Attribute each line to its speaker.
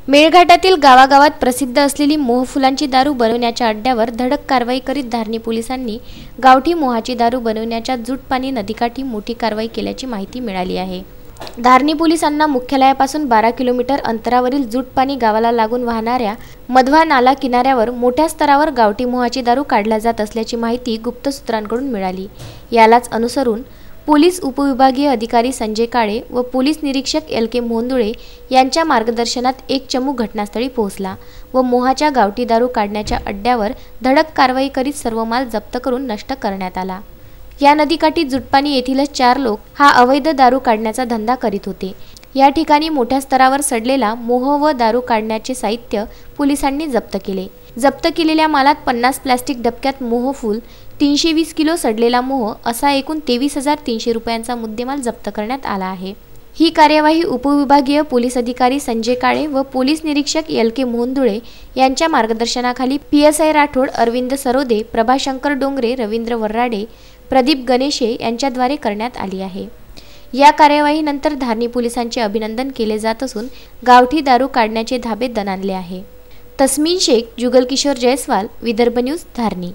Speaker 1: मेळघाटातील गावागावात प्रसिद्ध असलेली मोहफुलांची दारू बनवण्याच्या अड्ड्यावर धडक कारवाई करीत धारणी पोलिसांनी गावठी मोहाची दारू बनवण्याच्या जुटपाणी नदीकाठी मोठी कारवाई केल्याची माहिती मिळाली आहे। धारणी पोलिसांना मुख्यालयापासून 12 किलोमीटर अंतरावरील जुटपाणी गावाला लागून वाहणाऱ्या मधवा नाला किनाऱ्यावर मोठ्या स्तरावर गावठी मोहाची दारू काढला जात असल्याची माहिती गुप्त सूत्रांकडून मिळाली। यालाच अनुसरून पोलीस उपविभागीय अधिकारी संजय काळे व पोलीस निरीक्षक LK मोंदुळे यांच्या मार्गदर्शनात एक चमू घटनास्थळी पोहोचला व मोहाच्या गावठी दारू काढण्याच्या अड्ड्यावर धडक कारवाई करीत सर्व माल जप्त करून नष्ट करण्यात आला। या नदीकाठी जुटपाणी येथीलच 4 लोक हा अवैध दारू काढण्याचा धंदा करीत होते। या ठिकाणी मोठ्या स्तरावर सडलेला मोह व दारू काढण्याचे साहित्य पोलिसांनी जप्त केले। जप्त केलेल्या मालात 50 प्लास्टिक डबक्यात मोहफूल, 320 किलो सडलेला मोह असा एकूण 23,300 रुपयांचा मुद्देमाल जप्त करण्यात आला आहे। ही कार्यवाही उपविभागीय पोलीस अधिकारी संजय काळे व पोलीस निरीक्षक LK मोंदुळे यांच्या मार्गदर्शनाखाली PSI राठोड, अरविंद सरोदे, प्रभाशंकर डोंगरे, रवींद्र वर्राडे, प्रदीप गणेशे यांच्याद्वारे करण्यात आली आहे। या कार्यवाहीनंतर धारणी पोलिसांचे अभिनंदन केले जात असून गावठी दारू काढण्याचे धाबे दणाणले आहे। तस्मीन शेख, जुगल किशोर जयस्वाल, विदर्भ न्यूज, धारणी।